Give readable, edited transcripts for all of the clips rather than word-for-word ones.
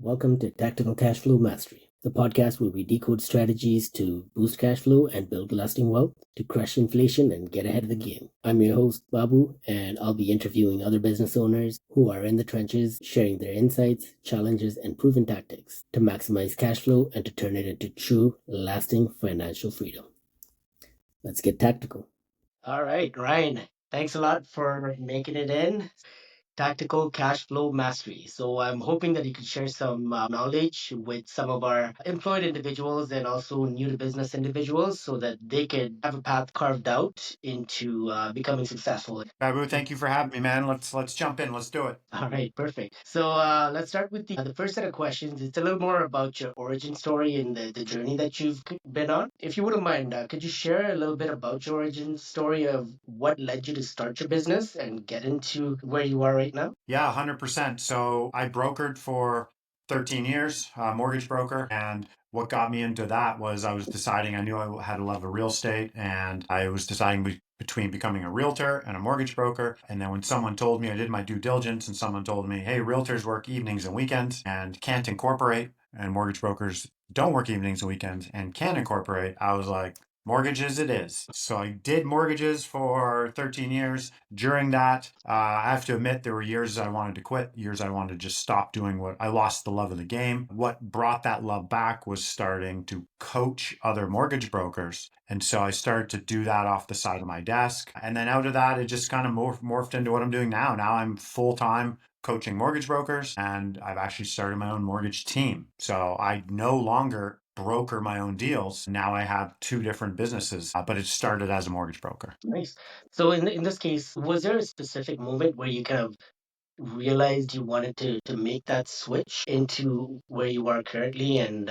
Welcome to Tactical Cash Flow Mastery, the podcast where we decode strategies to boost cash flow and build lasting wealth, to crush inflation and get ahead of the game. I'm your host, Babu, and I'll be interviewing other business owners who are in the trenches, sharing their insights, challenges, and proven tactics to maximize cash flow and to turn it into true, lasting financial freedom. Let's get tactical. All right, Ryan, thanks a lot for making it in. Tactical cash flow mastery. So I'm hoping that you could share some knowledge with some of our employed individuals and also new to business individuals so that they could have a path carved out into becoming successful. Babu, thank you for having me, man. Let's jump in. Let's do it. All right, perfect. So let's start with the first set of questions. It's a little more about your origin story and the journey that you've been on. If you wouldn't mind, could you share a little bit about your origin story of what led you to start your business and get into where you are right now? Yeah, 100%. So I brokered for 13 years, mortgage broker. And what got me into that was I was deciding, I knew I had a love of real estate, and I was deciding between becoming a realtor and a mortgage broker. And then when someone told me, I did my due diligence, and someone told me, hey, realtors work evenings and weekends and can't incorporate, and mortgage brokers don't work evenings and weekends and can incorporate, I was like, mortgages it is. So I did mortgages for 13 years. During that, I have to admit there were years I wanted to quit, years I wanted to just stop doing what I lost the love of the game. What brought that love back was starting to coach other mortgage brokers. And so I started to do that off the side of my desk. And then out of that, it just kind of morphed into what I'm doing now. Now I'm full-time coaching mortgage brokers, and I've actually started my own mortgage team. So I no longer broker my own deals. Now I have two different businesses, but it started as a mortgage broker. Nice. So in this case, was there a specific moment where you kind of realized you wanted to make that switch into where you are currently? And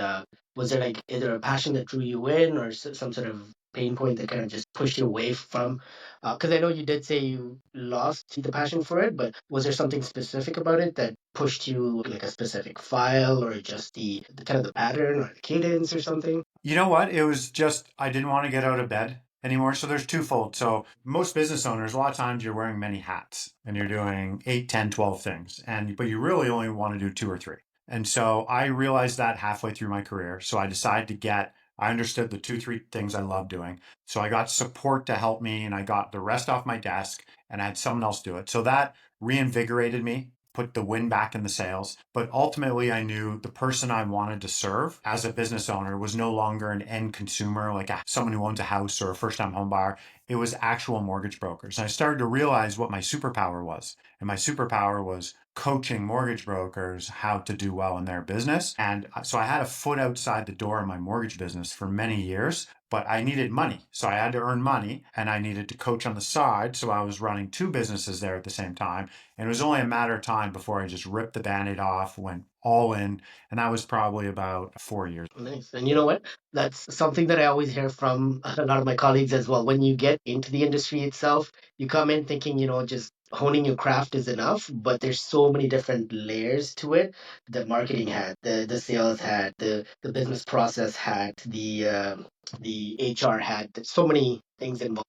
was there like either a passion that drew you in or some sort of pain point that kind of just pushed you away from? Because I know you did say you lost the passion for it, but was there something specific about it that pushed you, like a specific file or just the kind of the pattern or the cadence or something? You know what? It was just, I didn't want to get out of bed anymore. So there's twofold. So most business owners, a lot of times you're wearing many hats and you're doing 8, 10, 12 things. But you really only want to do 2 or 3. And so I realized that halfway through my career. So I decided I understood the 2, 3 things I love doing. So I got support to help me, and I got the rest off my desk, and I had someone else do it. So that reinvigorated me, put the wind back in the sails. But ultimately, I knew the person I wanted to serve as a business owner was no longer an end consumer, like someone who owns a house or a first time home buyer. It was actual mortgage brokers. And I started to realize what my superpower was. And my superpower was coaching mortgage brokers how to do well in their business. And so I had a foot outside the door in my mortgage business for many years, but I needed money. So I had to earn money, and I needed to coach on the side. So I was running 2 businesses there at the same time. And it was only a matter of time before I just ripped the band-aid off, went all in. And that was probably about 4 years. Nice. And you know what? That's something that I always hear from a lot of my colleagues as well. When you get into the industry itself, you come in thinking, just honing your craft is enough, but there's so many different layers to it. The marketing hat, the sales hat, the business process hat, the HR hat. There's so many things involved.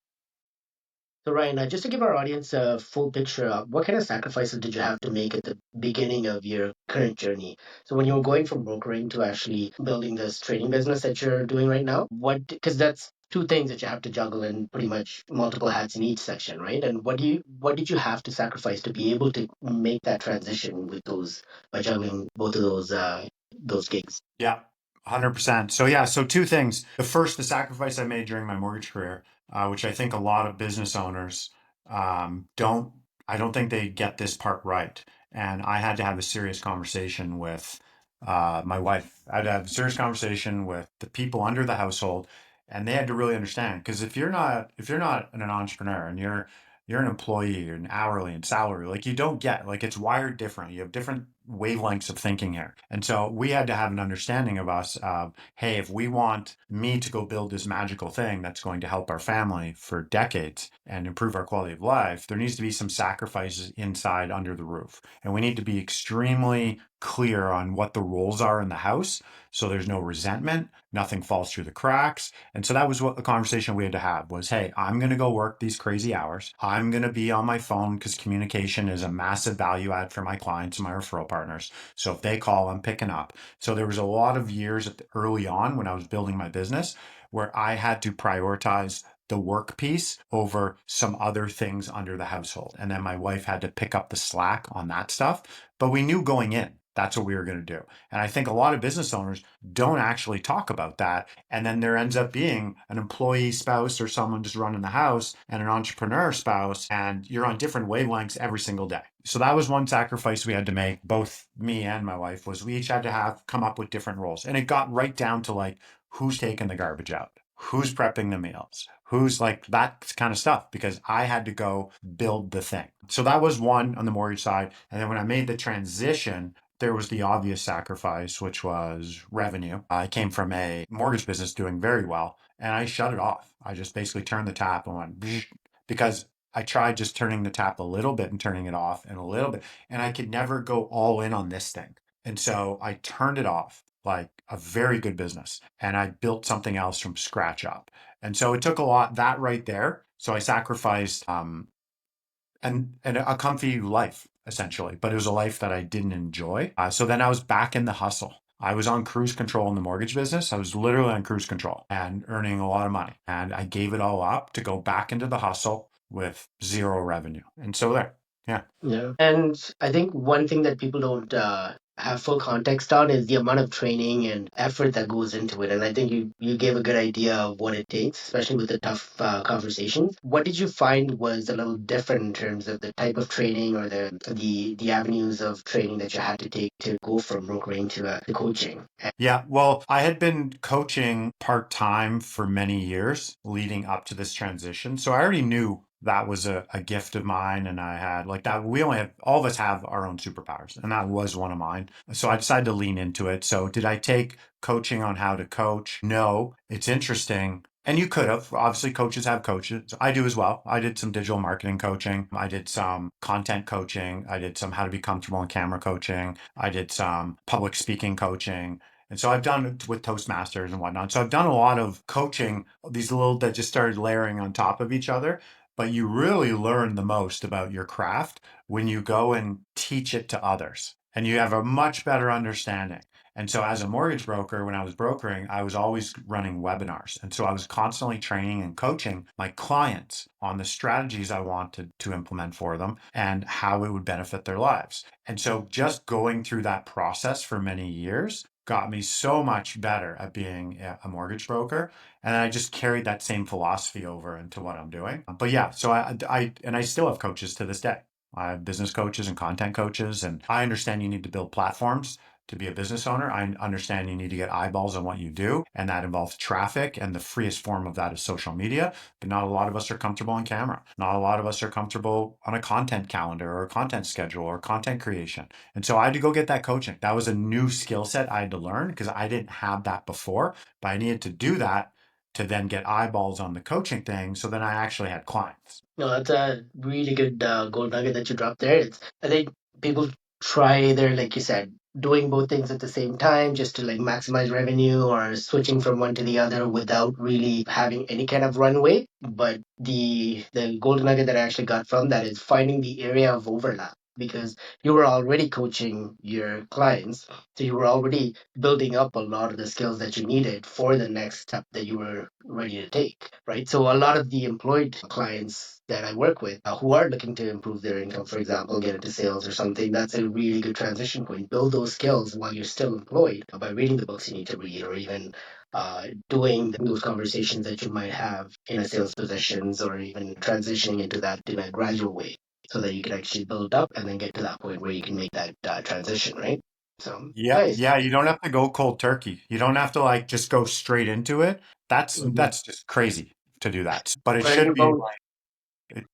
So Ryan, just to give our audience a full picture of what kind of sacrifices did you have to make at the beginning of your current journey? So when you were going from brokering to actually building this trading business that you're doing right now, because that's two things that you have to juggle and pretty much multiple hats in each section, right? And what did you have to sacrifice to be able to make that transition with those by juggling both of those gigs? Yeah, 100%. So yeah, so 2 things. The first, the sacrifice I made during my mortgage career, which I think a lot of business owners don't, I don't think they get this part right. And I had to have a serious conversation with my wife. I had to have a serious conversation with the people under the household, and they had to really understand. Because if you're not an entrepreneur and you're an employee, you're an hourly and salary, like you don't get, like it's wired different. You have different wavelengths of thinking here. And so we had to have an understanding of us of, hey, if we want me to go build this magical thing that's going to help our family for decades and improve our quality of life, there needs to be some sacrifices inside under the roof. And we need to be extremely clear on what the roles are in the house. So there's no resentment, nothing falls through the cracks. And so that was what the conversation we had to have was, hey, I'm going to go work these crazy hours. I'm going to be on my phone because communication is a massive value add for my clients and my referral partners. So if they call, I'm picking up. So there was a lot of years early on when I was building my business where I had to prioritize the work piece over some other things under the household. And then my wife had to pick up the slack on that stuff. But we knew going in that's what we were going to do. And I think a lot of business owners don't actually talk about that. And then there ends up being an employee spouse or someone just running the house and an entrepreneur spouse, and you're on different wavelengths every single day. So that was one sacrifice we had to make, both me and my wife, was we each had to have come up with different roles. And it got right down to like, who's taking the garbage out? Who's prepping the meals? Who's like that kind of stuff? Because I had to go build the thing. So that was one on the mortgage side. And then when I made the transition, there was the obvious sacrifice, which was revenue. I came from a mortgage business doing very well, and I shut it off. I just basically turned the tap and went because I tried just turning the tap a little bit and turning it off and a little bit, and I could never go all in on this thing. And so I turned it off like a very good business, and I built something else from scratch up. And so it took a lot that right there. So I sacrificed and a comfy life essentially, but it was a life that I didn't enjoy. So then I was back in the hustle. I was on cruise control in the mortgage business. I was literally on cruise control and earning a lot of money. And I gave it all up to go back into the hustle with zero revenue. And so there, yeah. Yeah. And I think one thing that people don't have full context on is the amount of training and effort that goes into it. And I think you gave a good idea of what it takes, especially with the tough conversations. What did you find was a little different in terms of the type of training or the avenues of training that you had to take to go from brokering to coaching? Yeah, well, I had been coaching part time for many years leading up to this transition. So I already knew that was a gift of mine. And I had like that. We only have, all of us have our own superpowers. And that was one of mine. So I decided to lean into it. So did I take coaching on how to coach? No, it's interesting. And you could have. Obviously, coaches have coaches. I do as well. I did some digital marketing coaching. I did some content coaching. I did some how to be comfortable on camera coaching. I did some public speaking coaching. And so I've done it with Toastmasters and whatnot. So I've done a lot of coaching, these little that just started layering on top of each other. But you really learn the most about your craft when you go and teach it to others and you have a much better understanding. And so as a mortgage broker, when I was brokering, I was always running webinars. And so I was constantly training and coaching my clients on the strategies I wanted to implement for them and how it would benefit their lives. And so just going through that process for many years got me so much better at being a mortgage broker. And I just carried that same philosophy over into what I'm doing. But yeah, so I still have coaches to this day. I have business coaches and content coaches, and I understand you need to build platforms to be a business owner. I understand you need to get eyeballs on what you do, and that involves traffic, and the freest form of that is social media. But not a lot of us are comfortable on camera. Not a lot of us are comfortable on a content calendar or a content schedule or content creation. And so I had to go get that coaching. That was a new skill set I had to learn because I didn't have that before, but I needed to do that to then get eyeballs on the coaching thing. So then I actually had clients. No, that's a really good gold nugget that you dropped there. I think people try either, like you said, doing both things at the same time just to like maximize revenue or switching from one to the other without really having any kind of runway. But the gold nugget that I actually got from that is finding the area of overlap because you were already coaching your clients. So you were already building up a lot of the skills that you needed for the next step that you were ready to take, right? So a lot of the employed clients that I work with who are looking to improve their income, for example, get into sales or something, that's a really good transition point. Build those skills while you're still employed by reading the books you need to read or even doing those conversations that you might have in a sales positions or even transitioning into that in a gradual way so that you can actually build up and then get to that point where you can make that transition, right? So Yeah, nice. yeah, you don't have to go cold turkey. You don't have to like just go straight into it. Mhm. That's just crazy to do that. But it Burn should your be boat. like,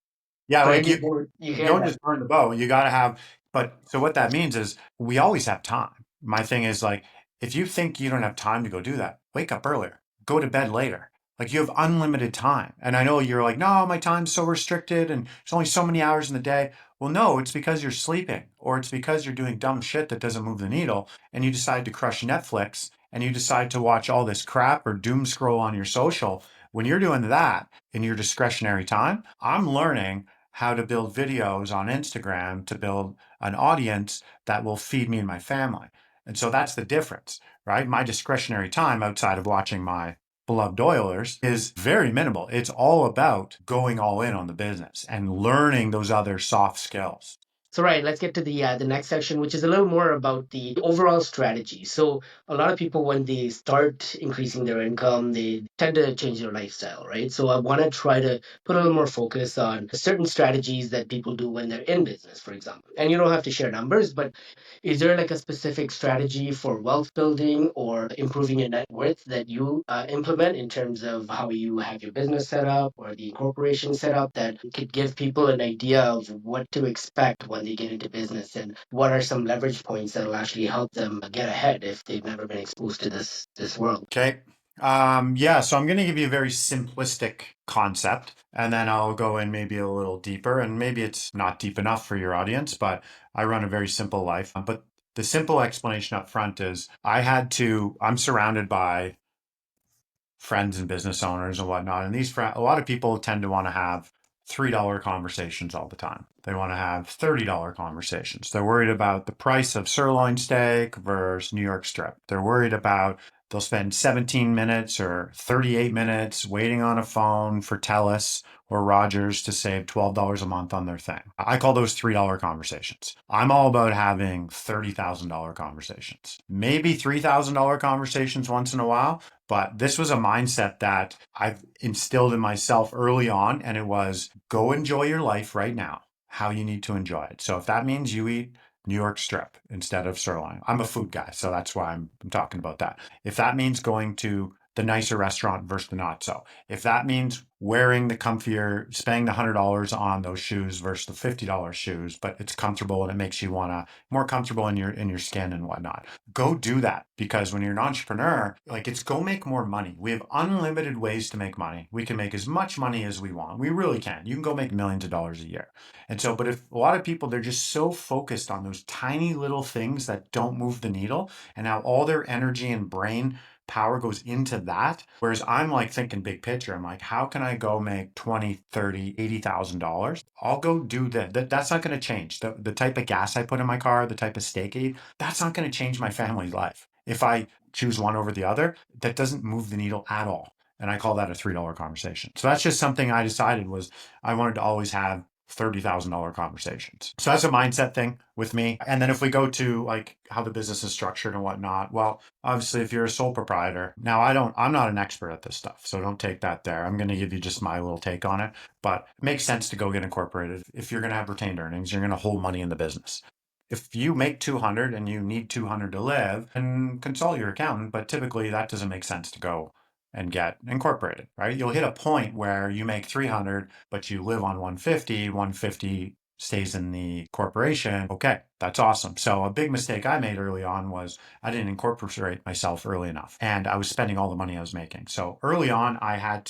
yeah, Burn like your boat. You you hear don't that? just burn the boat. You got to have, but so what that means is we always have time. My thing is like, if you think you don't have time to go do that, wake up earlier, go to bed later. Like you have unlimited time. And I know you're like, no, my time's so restricted and there's only so many hours in the day. Well, no, it's because you're sleeping, or it's because you're doing dumb shit that doesn't move the needle, and you decide to crush Netflix and you decide to watch all this crap or doom scroll on your social. When you're doing that in your discretionary time, I'm learning how to build videos on Instagram to build an audience that will feed me and my family. And so that's the difference, right? My discretionary time outside of watching my beloved Oilers is very minimal. It's all about going all in on the business and learning those other soft skills. So right, let's get to the next section, which is a little more about the overall strategy. So a lot of people, when they start increasing their income, they tend to change their lifestyle, right? So I want to try to put a little more focus on certain strategies that people do when they're in business, for example. And you don't have to share numbers, but is there like a specific strategy for wealth building or improving your net worth that you implement in terms of how you have your business set up or the corporation set up that could give people an idea of what to expect when they get into business and what are some leverage points that will actually help them get ahead if they've never been exposed to this world? Okay. Yeah, so I'm going to give you a very simplistic concept, and then I'll go in maybe a little deeper, and maybe it's not deep enough for your audience, but I run a very simple life. But the simple explanation up front is I'm surrounded by friends and business owners and whatnot. And a lot of people tend to want to have $3 conversations all the time. They want to have $30 conversations. They're worried about the price of sirloin steak versus New York strip. They're worried about they'll spend 17 minutes or 38 minutes waiting on a phone for TELUS or Rogers to save $12 a month on their thing. I call those $3 conversations. I'm all about having $30,000 conversations, maybe $3,000 conversations once in a while. But this was a mindset that I've instilled in myself early on, and it was go enjoy your life right now, how you need to enjoy it. So if that means you eat New York strip instead of sirloin, I'm a food guy, so that's why I'm talking about that. If that means going to the nicer restaurant versus the not so, if that means wearing the comfier, spending the $100 on those shoes versus the $50 shoes, but it's comfortable and it makes you want to more comfortable in your skin and whatnot, go do that. Because when you're an entrepreneur, like it's go make more money. We have unlimited ways to make money. We can make as much money as we want. We really can. You can go make millions of dollars a year. And so, but if a lot of people, they're just so focused on those tiny little things that don't move the needle, and now all their energy and brain power goes into that. Whereas I'm like thinking big picture. I'm like, how can I go make 20, 30, $80,000? I'll go do that. That's not going to change. The type of gas I put in my car, the type of steak I eat, that's not going to change my family's life. If I choose one over the other, that doesn't move the needle at all. And I call that a $3 conversation. So that's just something I decided was I wanted to always have $30,000 conversations. So that's a mindset thing with me. And then if we go to like how the business is structured and whatnot, well, obviously if you're a sole proprietor, now I'm not an expert at this stuff. So don't take that there. I'm going to give you just my little take on it, but it makes sense to go get incorporated. If you're going to have retained earnings, you're going to hold money in the business. If you make 200 and you need 200 to live, and consult your accountant, but typically that doesn't make sense to go and get incorporated, right? You'll hit a point where you make 300, but you live on 150, 150 stays in the corporation. Okay, that's awesome. So a big mistake I made early on was I didn't incorporate myself early enough and I was spending all the money I was making. So early on, I had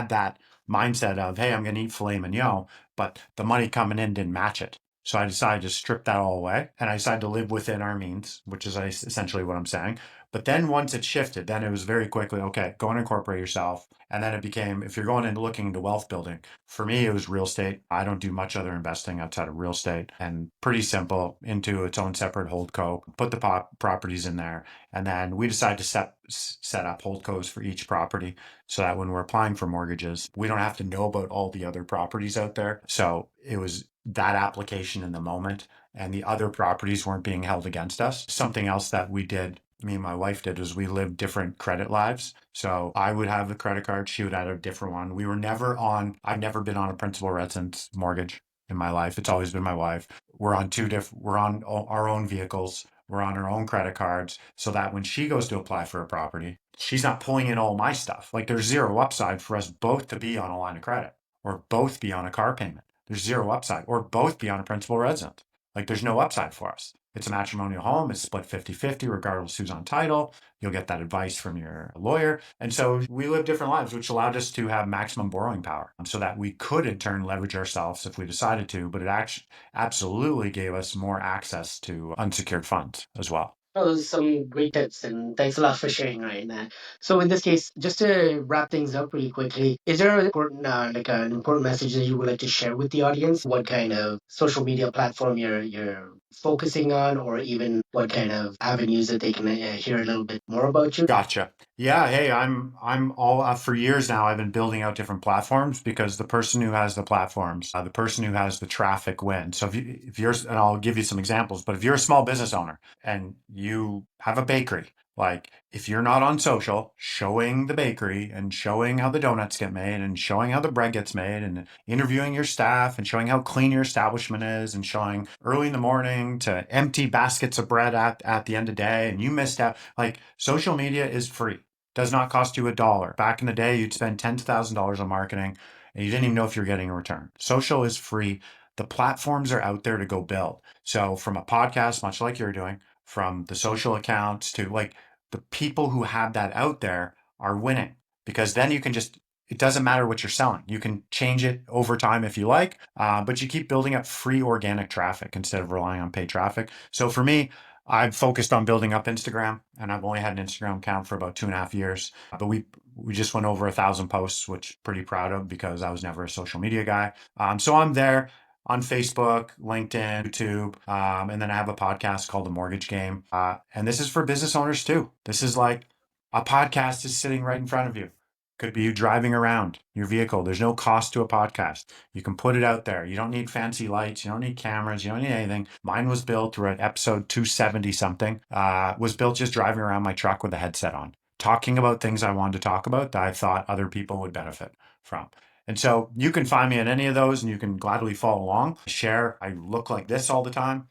that mindset of, hey, I'm going to eat filet mignon, but the money coming in didn't match it. So I decided to strip that all away and I decided to live within our means, which is essentially what I'm saying. But then once it shifted, then it was very quickly, okay, go and incorporate yourself. And then it became, if you're going and looking into wealth building, for me, it was real estate. I don't do much other investing outside of real estate and pretty simple into its own separate holdco, put the properties in there. And then we decided to set up holdcos for each property so that when we're applying for mortgages, we don't have to know about all the other properties out there. So it was that application in the moment and the other properties weren't being held against us. Something else that we did, me and my wife did, was we lived different credit lives. So I would have a credit card, she would have a different one. I've never been on a principal residence mortgage in my life. It's always been my wife. We're on our own vehicles. We're on our own credit cards so that when she goes to apply for a property, she's not pulling in all my stuff. Like there's zero upside for us both to be on a line of credit or both be on a car payment. There's zero upside or both be on a principal residence. Like there's no upside for us. It's a matrimonial home. It's split 50-50, regardless who's on title. You'll get that advice from your lawyer. And so we live different lives, which allowed us to have maximum borrowing power so that we could in turn leverage ourselves if we decided to, but it actually absolutely gave us more access to unsecured funds as well. Oh, those are some great tips, and thanks a lot for sharing, Ryan. So, in this case, just to wrap things up really quickly, is there an important, like an important message that you would like to share with the audience? What kind of social media platform you're focusing on, or even what kind of avenues that they can hear a little bit more about you? Gotcha. Yeah. Hey, I'm all for years now. I've been building out different platforms because the person who has the platforms, the person who has the traffic wins. So if you're, and I'll give you some examples, but if you're a small business owner and you have a bakery, like if you're not on social showing the bakery and showing how the donuts get made and showing how the bread gets made and interviewing your staff and showing how clean your establishment is and showing early in the morning to empty baskets of bread at the end of the day and you missed out, like social media is free, does not cost you a dollar. Back in the day, you'd spend $10,000 on marketing and you didn't even know if you're getting a return. Social is free. The platforms are out there to go build. So from a podcast, much like you're doing, from the social accounts to like the people who have that out there are winning because then you can just, it doesn't matter what you're selling. You can change it over time if you like, but you keep building up free organic traffic instead of relying on paid traffic. So for me, I've focused on building up Instagram, and I've only had an Instagram account for about 2.5 years. But we just went over 1,000 posts, which pretty proud of because I was never a social media guy. So I'm there on Facebook, LinkedIn, YouTube, and then I have a podcast called The Mortgage Game. And this is for business owners too. This is like a podcast is sitting right in front of you. Could be you driving around your vehicle. There's no cost to a podcast. You can put it out there. You don't need fancy lights. You don't need cameras. You don't need anything. Mine was built, we're at episode 270 something, was built just driving around my truck with a headset on, talking about things I wanted to talk about that I thought other people would benefit from. And so you can find me at any of those and you can gladly follow along. Share, I look like this all the time,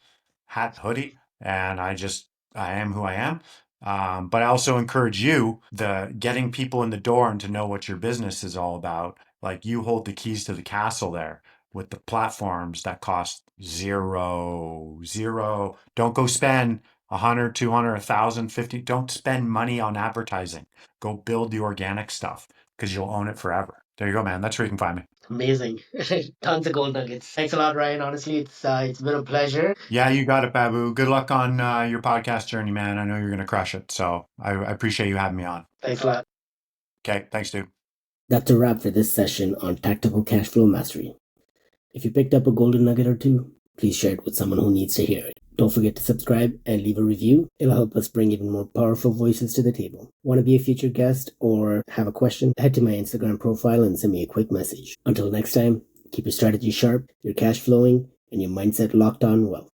hat, hoodie, and I am who I am. But I also encourage you, the getting people in the door and to know what your business is all about. Like you hold the keys to the castle there with the platforms that cost zero. Don't go spend 100, 200, 1,000, 50. Don't spend money on advertising. Go build the organic stuff because you'll own it forever. There you go, man. That's where you can find me. Amazing. Tons of gold nuggets. Thanks a lot, Ryan. Honestly, it's been a pleasure. Yeah, you got it, Babu. Good luck on your podcast journey, man. I know you're going to crush it. So I appreciate you having me on. Thanks a lot. Okay. Thanks, dude. That's a wrap for this session on Tactical Cash Flow Mastery. If you picked up a golden nugget or two, please share it with someone who needs to hear it. Don't forget to subscribe and leave a review. It'll help us bring even more powerful voices to the table. Want to be a featured guest or have a question? Head to my Instagram profile and send me a quick message. Until next time, keep your strategy sharp, your cash flowing, and your mindset locked on wealth.